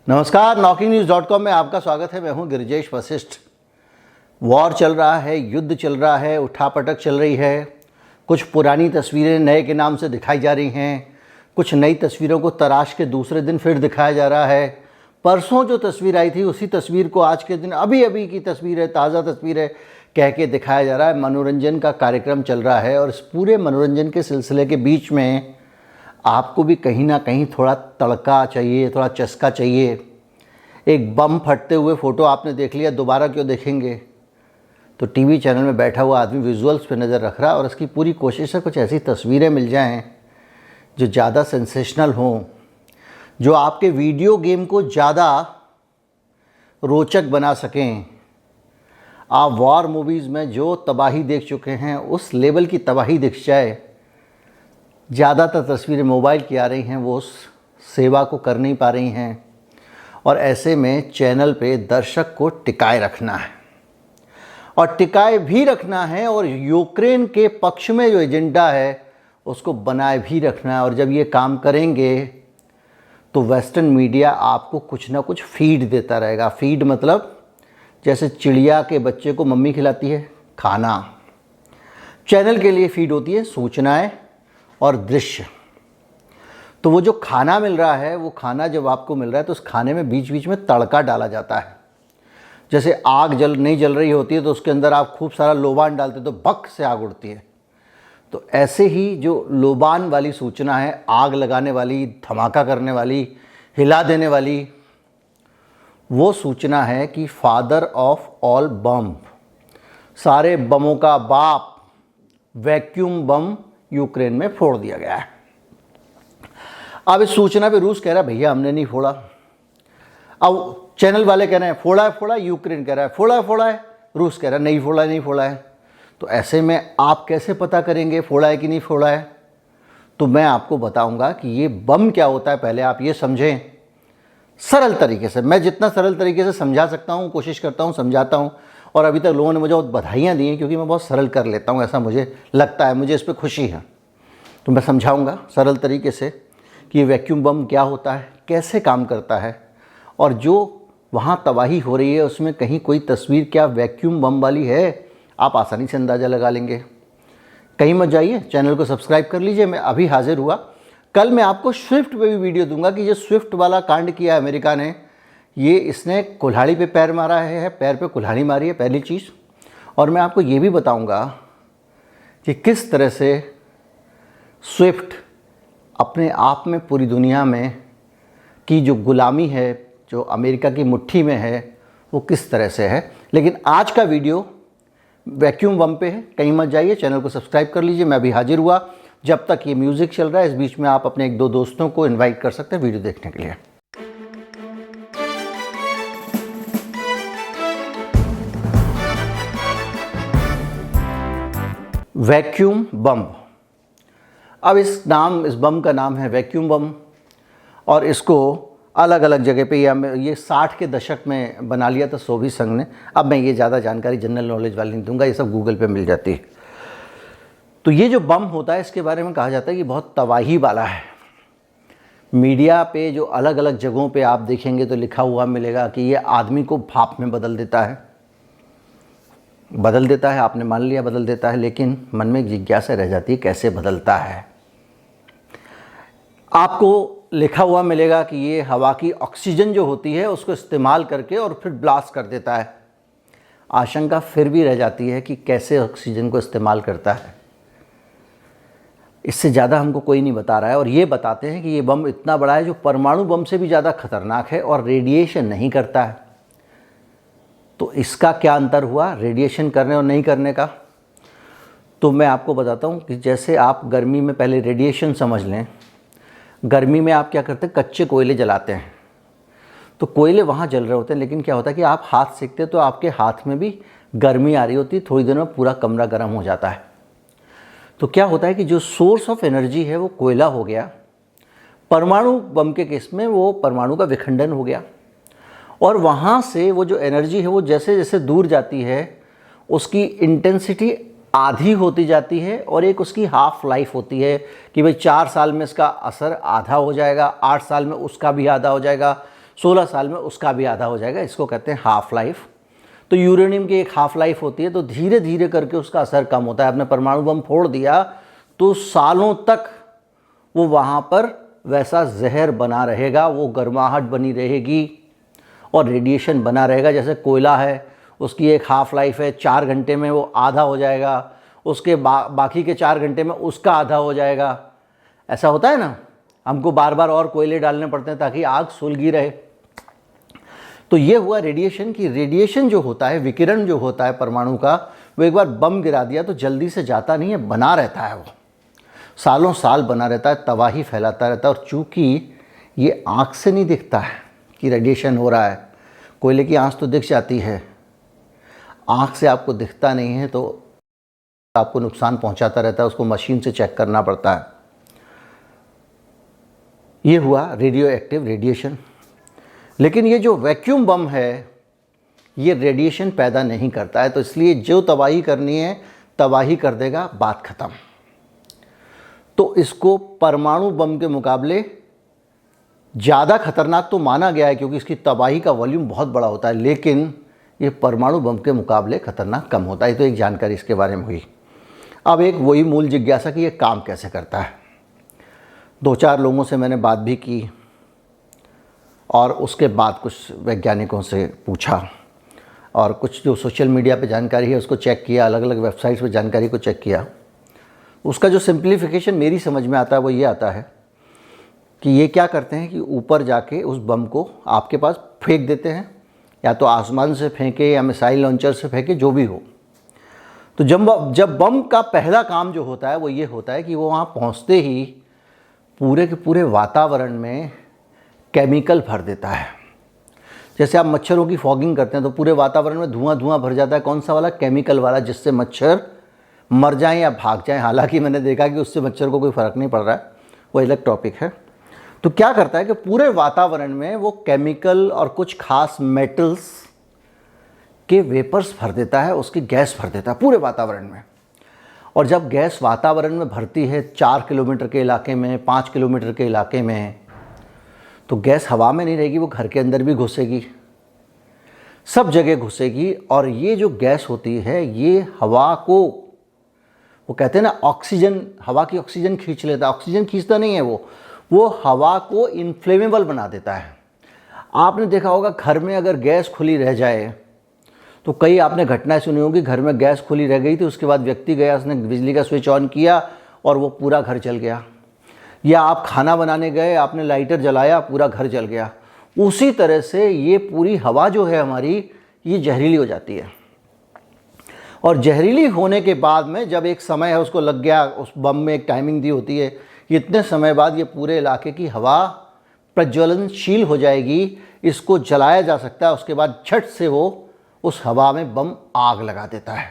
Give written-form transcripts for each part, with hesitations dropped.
नमस्कार, NokingNews.com में आपका स्वागत है। मैं हूं गिरिजेश वशिष्ठ। वॉर चल रहा है, युद्ध चल रहा है, उठापटक चल रही है। कुछ पुरानी तस्वीरें नए के नाम से दिखाई जा रही हैं, कुछ नई तस्वीरों को तराश के दूसरे दिन फिर दिखाया जा रहा है। परसों जो तस्वीर आई थी उसी तस्वीर को आज के दिन अभी अभी की तस्वीर है, ताज़ा तस्वीर है कह के दिखाया जा रहा है। मनोरंजन का कार्यक्रम चल रहा है और इस पूरे मनोरंजन के सिलसिले के बीच में आपको भी कहीं ना कहीं थोड़ा तड़का चाहिए, थोड़ा चस्का चाहिए। एक बम फटते हुए फ़ोटो आपने देख लिया, दोबारा क्यों देखेंगे? तो टीवी चैनल में बैठा हुआ आदमी विजुअल्स पे नज़र रख रहा है और इसकी पूरी कोशिश है कुछ ऐसी तस्वीरें मिल जाएं जो ज़्यादा सेंसेशनल हों, जो आपके वीडियो गेम को ज़्यादा रोचक बना सकें। आप वॉर मूवीज़ में जो तबाही देख चुके हैं उस लेवल की तबाही दिख जाए। ज़्यादातर तस्वीरें मोबाइल की आ रही हैं, वो उस सेवा को कर नहीं पा रही हैं और ऐसे में चैनल पे दर्शक को टिकाए रखना है और टिकाए भी रखना है और यूक्रेन के पक्ष में जो एजेंडा है उसको बनाए भी रखना है। और जब ये काम करेंगे तो वेस्टर्न मीडिया आपको कुछ ना कुछ फीड देता रहेगा। फीड मतलब जैसे चिड़िया के बच्चे को मम्मी खिलाती है खाना, चैनल के लिए फीड होती है सूचनाएं और दृश्य। तो वो जो खाना मिल रहा है, वो खाना जब आपको मिल रहा है तो उस खाने में बीच बीच में तड़का डाला जाता है। जैसे आग नहीं जल रही होती है तो उसके अंदर आप खूब सारा लोबान डालते तो बक से आग उड़ती है। तो ऐसे ही जो लोबान वाली सूचना है, आग लगाने वाली, धमाका करने वाली, हिला देने वाली, वो सूचना है कि फादर ऑफ ऑल बम, सारे बमों का बाप, वैक्यूम बम यूक्रेन में फोड़ दिया गया है। अब इस सूचना पे रूस कह रहा है भैया हमने नहीं फोड़ा। अब चैनल वाले कह रहे हैं फोड़ा है, यूक्रेन कह रहा है फोड़ा है, रूस कह रहा है नहीं फोड़ा है। तो ऐसे में आप कैसे पता करेंगे फोड़ा है कि नहीं फोड़ा है? तो मैं आपको बताऊंगा कि ये बम क्या होता है। पहले आप ये समझें सरल तरीके से। मैं जितना सरल तरीके से समझा सकता हूँ कोशिश करता हूँ, समझाता हूँ। और अभी तक लोगों ने मुझे बहुत बधाइयाँ दी हैं क्योंकि मैं बहुत सरल कर लेता हूँ, ऐसा मुझे लगता है, मुझे इस पर खुशी है। तो मैं समझाऊँगा सरल तरीके से कि ये वैक्यूम बम क्या होता है, कैसे काम करता है, और जो वहाँ तबाही हो रही है उसमें कहीं कोई तस्वीर क्या वैक्यूम बम वाली है, आप आसानी से अंदाज़ा लगा लेंगे। कहीं मत जाइए, चैनल को सब्सक्राइब कर लीजिए। मैं अभी हाजिर हुआ। कल मैं आपको स्विफ्ट पे भी वीडियो दूंगा कि ये स्विफ्ट वाला कांड किया है अमेरिका ने। ये इसने कुल्हाड़ी पे पैर मारा है, पैर पे कुल्हाड़ी मारी है, पहली चीज़। और मैं आपको ये भी बताऊंगा कि किस तरह से स्विफ्ट अपने आप में पूरी दुनिया में की जो गुलामी है, जो अमेरिका की मुट्ठी में है, वो किस तरह से है। लेकिन आज का वीडियो वैक्यूम बम पे है। कहीं मत जाइए, चैनल को सब्सक्राइब कर लीजिए। मैं अभी हाजिर हुआ। जब तक ये म्यूज़िक चल रहा है इस बीच में आप अपने एक दो दोस्तों को इनवाइट कर सकते हैं वीडियो देखने के लिए। वैक्यूम बम। अब इस बम का नाम है वैक्यूम बम और इसको अलग अलग जगह पे ये 60 के दशक में बना लिया था सोवियत संघ ने। अब मैं ये ज़्यादा जानकारी जनरल नॉलेज वाली नहीं दूंगा, ये सब गूगल पे मिल जाती है। तो ये जो बम होता है इसके बारे में कहा जाता है कि बहुत तबाही वाला है। मीडिया पे जो अलग अलग जगहों पे आप देखेंगे तो लिखा हुआ मिलेगा कि ये आदमी को भाप में बदल देता है। आपने मान लिया बदल देता है, लेकिन मन में एक जिज्ञासा रह जाती है कैसे बदलता है। आपको लिखा हुआ मिलेगा कि ये हवा की ऑक्सीजन जो होती है उसको इस्तेमाल करके और फिर ब्लास्ट कर देता है। आशंका फिर भी रह जाती है कि कैसे ऑक्सीजन को इस्तेमाल करता है। इससे ज़्यादा हमको कोई नहीं बता रहा है और ये बताते हैं कि ये बम इतना बड़ा है जो परमाणु बम से भी ज़्यादा खतरनाक है और रेडिएशन नहीं करता है। तो इसका क्या अंतर हुआ रेडिएशन करने और नहीं करने का? तो मैं आपको बताता हूँ कि जैसे आप गर्मी में पहले रेडिएशन समझ लें। गर्मी में आप क्या करते हैं, कच्चे कोयले जलाते हैं तो कोयले वहाँ जल रहे होते हैं, लेकिन क्या होता है कि आप हाथ सेकते तो आपके हाथ में भी गर्मी आ रही होती है, थोड़ी देर में पूरा कमरा गर्म हो जाता है। तो क्या होता है कि जो सोर्स ऑफ एनर्जी है वो कोयला हो गया। परमाणु बम के केस में वो परमाणु का विखंडन हो गया और वहाँ से वो जो एनर्जी है वो जैसे जैसे दूर जाती है उसकी इंटेंसिटी आधी होती जाती है और एक उसकी हाफ लाइफ होती है कि भाई 4 साल में इसका असर आधा हो जाएगा, 8 साल में उसका भी आधा हो जाएगा, 16 साल में उसका भी आधा हो जाएगा। इसको कहते हैं हाफ लाइफ। तो यूरेनियम की एक हाफ लाइफ होती है, तो धीरे धीरे करके उसका असर कम होता है। आपने परमाणु बम फोड़ दिया तो सालों तक वो वहाँ पर वैसा जहर बना रहेगा, वो गर्माहट बनी रहेगी और रेडिएशन बना रहेगा। जैसे कोयला है, उसकी एक हाफ लाइफ है, 4 घंटे में वो आधा हो जाएगा, उसके बाकी के 4 घंटे में उसका आधा हो जाएगा। ऐसा होता है ना, हमको बार बार और कोयले डालने पड़ते हैं ताकि आग सुलगी रहे। तो ये हुआ रेडिएशन की। रेडिएशन जो होता है, विकिरण जो होता है परमाणु का, वो एक बार बम गिरा दिया तो जल्दी से जाता नहीं है, बना रहता है, वो सालों साल बना रहता है, तबाही फैलाता रहता है। और चूँकि ये आँख से नहीं दिखता है कि रेडिएशन हो रहा है, कोयले की आँच तो दिख जाती है, आँख से आपको दिखता नहीं है, तो आपको नुकसान पहुंचाता रहता है, उसको मशीन से चेक करना पड़ता है। ये हुआ रेडियो एक्टिव रेडिएशन। लेकिन ये जो वैक्यूम बम है ये रेडिएशन पैदा नहीं करता है, तो इसलिए जो तबाही करनी है तबाही कर देगा, बात ख़त्म। तो इसको परमाणु बम के मुकाबले ज़्यादा खतरनाक तो माना गया है क्योंकि इसकी तबाही का वॉल्यूम बहुत बड़ा होता है, लेकिन ये परमाणु बम के मुकाबले खतरनाक कम होता है। तो एक जानकारी इसके बारे में हुई। अब एक वही मूल जिज्ञासा कि ये काम कैसे करता है। 2-4 लोगों से मैंने बात भी की और उसके बाद कुछ वैज्ञानिकों से पूछा और कुछ जो सोशल मीडिया पे जानकारी है उसको चेक किया, अलग अलग वेबसाइट्स पे जानकारी को चेक किया। उसका जो सिंप्लीफिकेशन मेरी समझ में आता है वो ये आता है कि ये क्या करते हैं कि ऊपर जाके उस बम को आपके पास फेंक देते हैं, या तो आसमान से फेंके या मिसाइल लॉन्चर से फेंके, जो भी हो। तो जब बम का पहला काम जो होता है वो ये होता है कि वो वहाँ पहुँचते ही पूरे के पूरे वातावरण में केमिकल भर देता है। जैसे आप मच्छरों की फॉगिंग करते हैं तो पूरे वातावरण में धुआं धुआं भर जाता है। कौन सा वाला? केमिकल वाला, जिससे मच्छर मर जाएं या भाग जाएं। हालांकि मैंने देखा कि उससे मच्छर को कोई फ़र्क नहीं पड़ रहा है, वो अलग टॉपिक है। तो क्या करता है कि पूरे वातावरण में वो केमिकल और कुछ खास मेटल्स के वेपर्स भर देता है, उसकी गैस भर देता है पूरे वातावरण में। और जब गैस वातावरण में भरती है 4 किलोमीटर के इलाके में, 5 किलोमीटर के इलाके में, तो गैस हवा में नहीं रहेगी, वो घर के अंदर भी घुसेगी, सब जगह घुसेगी। और ये जो गैस होती है ये हवा को, वो कहते हैं ना ऑक्सीजन, हवा की ऑक्सीजन खींच लेता है। ऑक्सीजन खींचता नहीं है, वो हवा को इन्फ्लेमेबल बना देता है। आपने देखा होगा घर में अगर गैस खुली रह जाए तो कई आपने घटनाएं सुनी होगी, घर में गैस खुली रह गई थी, उसके बाद व्यक्ति गया, उसने बिजली का स्विच ऑन किया और वो पूरा घर जल गया। या आप खाना बनाने गए, आपने लाइटर जलाया, पूरा घर जल गया। उसी तरह से ये पूरी हवा जो है हमारी, ये जहरीली हो जाती है। और जहरीली होने के बाद में जब एक समय है उसको लग गया, उस बम में एक टाइमिंग दी होती है, इतने समय बाद ये पूरे इलाके की हवा प्रज्वलनशील हो जाएगी, इसको जलाया जा सकता है। उसके बाद झट से वो उस हवा में बम आग लगा देता है।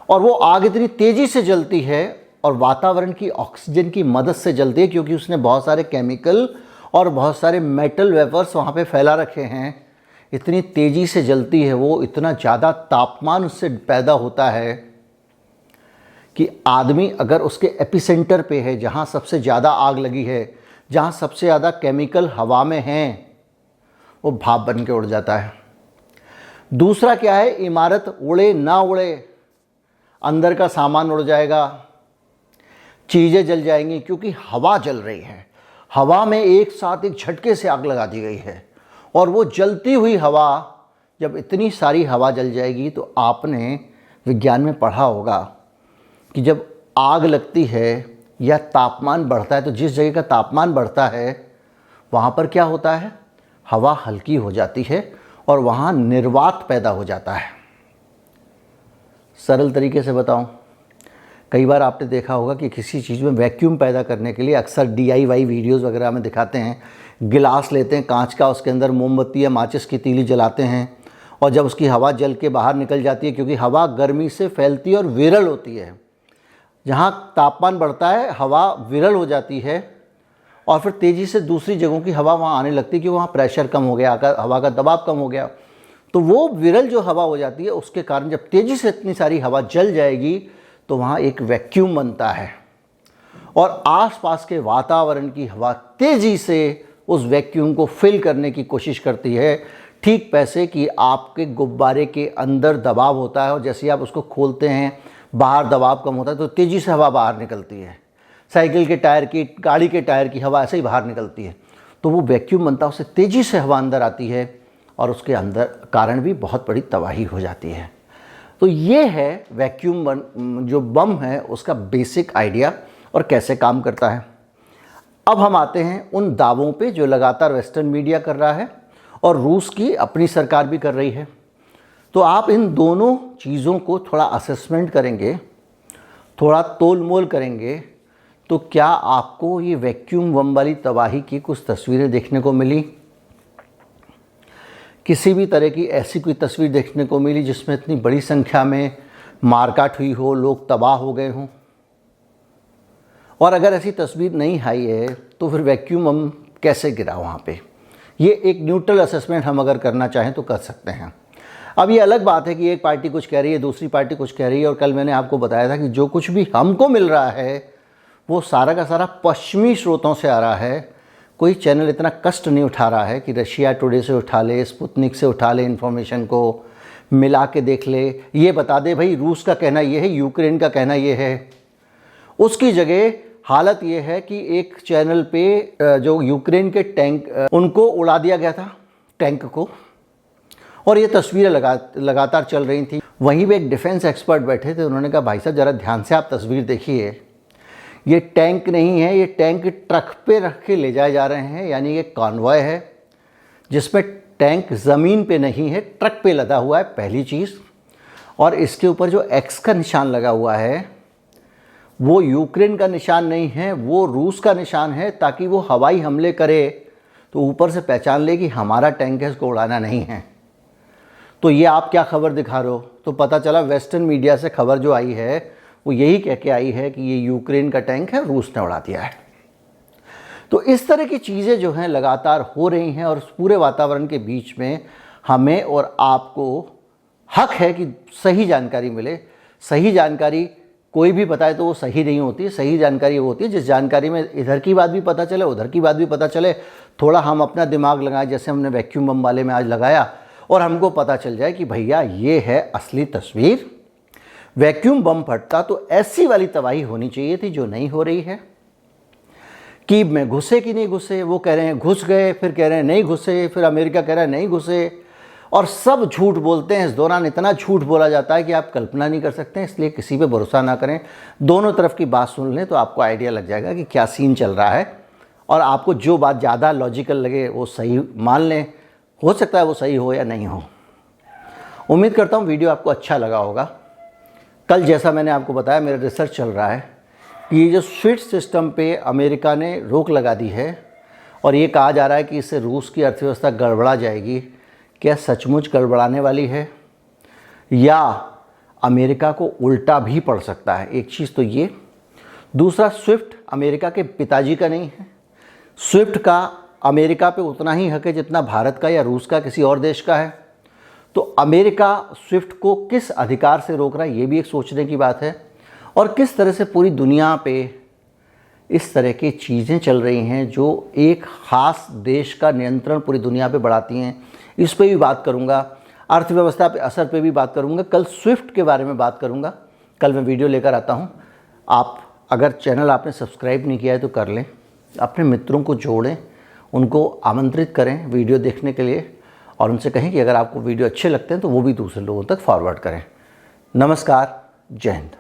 और वो आग इतनी तेज़ी से जलती है और वातावरण की ऑक्सीजन की मदद से जलती है, क्योंकि उसने बहुत सारे केमिकल और बहुत सारे मेटल वेपर्स वहाँ पे फैला रखे हैं। इतनी तेज़ी से जलती है वो, इतना ज़्यादा तापमान उससे पैदा होता है कि आदमी अगर उसके एपिसेंटर पे है, जहाँ सबसे ज़्यादा आग लगी है, जहाँ सबसे ज़्यादा केमिकल हवा में हैं, वो भाप बन के उड़ जाता है। दूसरा क्या है, इमारत उड़े ना उड़े, अंदर का सामान उड़ जाएगा, चीज़ें जल जाएंगी, क्योंकि हवा जल रही है। हवा में एक साथ एक झटके से आग लगा दी गई है। और वो जलती हुई हवा, जब इतनी सारी हवा जल जाएगी, तो आपने विज्ञान में पढ़ा होगा कि जब आग लगती है या तापमान बढ़ता है, तो जिस जगह का तापमान बढ़ता है वहाँ पर क्या होता है, हवा हल्की हो जाती है और वहाँ निर्वात पैदा हो जाता है। सरल तरीके से बताऊं, कई बार आपने देखा होगा कि किसी चीज़ में वैक्यूम पैदा करने के लिए अक्सर DIY वीडियोज़ वगैरह में दिखाते हैं, गिलास लेते हैं कांच का, उसके अंदर मोमबत्ती या माचिस की तीली जलाते हैं, और जब उसकी हवा जल के बाहर निकल जाती है, क्योंकि हवा गर्मी से फैलती है और विरल होती है, जहाँ तापमान बढ़ता है हवा विरल हो जाती है और फिर तेज़ी से दूसरी जगहों की हवा वहाँ आने लगती है, क्योंकि वहाँ प्रेशर कम हो गया, हवा का दबाव कम हो गया। तो वो विरल जो हवा हो जाती है, उसके कारण जब तेज़ी से इतनी सारी हवा जल जाएगी तो वहाँ एक वैक्यूम बनता है और आसपास के वातावरण की हवा तेज़ी से उस वैक्यूम को फिल करने की कोशिश करती है, ठीक पैसे कि आपके गुब्बारे के अंदर दबाव होता है और जैसे ही आप उसको खोलते हैं बाहर दबाव कम होता है तो तेज़ी से हवा बाहर निकलती है। साइकिल के टायर की, गाड़ी के टायर की हवा ऐसे ही बाहर निकलती है, तो वो वैक्यूम बनता है, उससे तेज़ी से हवा अंदर आती है और उसके अंदर कारण भी बहुत बड़ी तबाही हो जाती है। तो ये है वैक्यूम जो बम है उसका बेसिक आइडिया और कैसे काम करता है। अब हम आते हैं उन दावों पे जो लगातार वेस्टर्न मीडिया कर रहा है और रूस की अपनी सरकार भी कर रही है। तो आप इन दोनों चीज़ों को थोड़ा असेसमेंट करेंगे, थोड़ा तोल मोल करेंगे, तो क्या आपको ये वैक्यूम बम वाली तबाही की कुछ तस्वीरें देखने को मिली? किसी भी तरह की ऐसी कोई तस्वीर देखने को मिली जिसमें इतनी बड़ी संख्या में मारकाट हुई हो, लोग तबाह हो गए हों? और अगर ऐसी तस्वीर नहीं आई है तो फिर वैक्यूम बम कैसे गिरा वहाँ पे? ये एक न्यूट्रल असेसमेंट हम अगर करना चाहें तो कर सकते हैं। अब ये अलग बात है कि एक पार्टी कुछ कह रही है, दूसरी पार्टी कुछ कह रही है, और कल मैंने आपको बताया था कि जो कुछ भी हमको मिल रहा है वो सारा का सारा पश्चिमी स्रोतों से आ रहा है। कोई चैनल इतना कष्ट नहीं उठा रहा है कि रशिया टुडे से उठा ले, स्पुतनिक से उठा ले, इन्फॉर्मेशन को मिला के देख ले, ये बता दे भाई रूस का कहना ये है, यूक्रेन का कहना ये है। उसकी जगह हालत ये है कि एक चैनल पे जो यूक्रेन के टैंक उनको उड़ा दिया गया था, टैंक को, और ये तस्वीरें लगातार चल रही थी। वहीं पे एक डिफेंस एक्सपर्ट बैठे थे, उन्होंने कहा भाई साहब ज़रा ध्यान से आप तस्वीर देखिए, ये टैंक नहीं है, ये टैंक ट्रक पे रख के ले जाए जा रहे हैं, यानी ये कॉन्वॉय है जिसमें टैंक ज़मीन पे नहीं है, ट्रक पे लदा हुआ है, पहली चीज़। और इसके ऊपर जो एक्स का निशान लगा हुआ है वो यूक्रेन का निशान नहीं है, वो रूस का निशान है, ताकि वो हवाई हमले करे तो ऊपर से पहचान ले कि हमारा टैंक है, इसको उड़ाना नहीं है। तो ये आप क्या खबर दिखा रहे हो? तो पता चला वेस्टर्न मीडिया से खबर जो आई है वो यही कह के आई है कि ये यूक्रेन का टैंक है, रूस ने उड़ा दिया है। तो इस तरह की चीज़ें जो हैं लगातार हो रही हैं और उस पूरे वातावरण के बीच में हमें और आपको हक है कि सही जानकारी मिले। सही जानकारी कोई भी बताए तो वो सही नहीं होती। सही जानकारी वो होती है जिस जानकारी में इधर की बात भी पता चले, उधर की बात भी पता चले, थोड़ा हम अपना दिमाग लगाएं, जैसे हमने वैक्यूम बम वाले में आज लगाया, और हमको पता चल जाए कि भैया ये है असली तस्वीर। वैक्यूम बम फटता तो ऐसी वाली तबाही होनी चाहिए थी जो नहीं हो रही है। कीव में घुसे कि नहीं घुसे, वो कह रहे हैं घुस गए, फिर कह रहे हैं नहीं घुसे, फिर अमेरिका कह रहा है नहीं घुसे, और सब झूठ बोलते हैं। इस दौरान इतना झूठ बोला जाता है कि आप कल्पना नहीं कर सकते हैं, इसलिए किसी पे भरोसा ना करें। दोनों तरफ की बात सुन लें तो आपको आइडिया लग जाएगा कि क्या सीन चल रहा है, और आपको जो बात ज़्यादा लॉजिकल लगे वो सही मान लें। हो सकता है वो सही हो या नहीं हो। उम्मीद करता हूँ वीडियो आपको अच्छा लगा होगा। कल जैसा मैंने आपको बताया मेरा रिसर्च चल रहा है कि ये जो स्विफ्ट सिस्टम पे अमेरिका ने रोक लगा दी है और ये कहा जा रहा है कि इससे रूस की अर्थव्यवस्था गड़बड़ा जाएगी। क्या सचमुच गड़बड़ाने वाली है या अमेरिका को उल्टा भी पड़ सकता है? एक चीज़ तो ये। दूसरा, स्विफ्ट अमेरिका के पिताजी का नहीं है। स्विफ्ट का अमेरिका पे उतना ही हक है जितना भारत का या रूस का किसी और देश का है। तो अमेरिका स्विफ्ट को किस अधिकार से रोक रहा है, ये भी एक सोचने की बात है। और किस तरह से पूरी दुनिया पे इस तरह की चीज़ें चल रही हैं जो एक ख़ास देश का नियंत्रण पूरी दुनिया पे बढ़ाती हैं, इस पे भी बात करूँगा। अर्थव्यवस्था पे असर पे भी बात करूँगा। कल स्विफ्ट के बारे में बात करूँगा। कल मैं वीडियो लेकर आता हूँ। आप अगर चैनल आपने सब्सक्राइब नहीं किया है तो कर लें, अपने मित्रों को जोड़ें, उनको आमंत्रित करें वीडियो देखने के लिए, और उनसे कहें कि अगर आपको वीडियो अच्छे लगते हैं तो वो भी दूसरे लोगों तक फॉरवर्ड करें। नमस्कार, जय हिंद।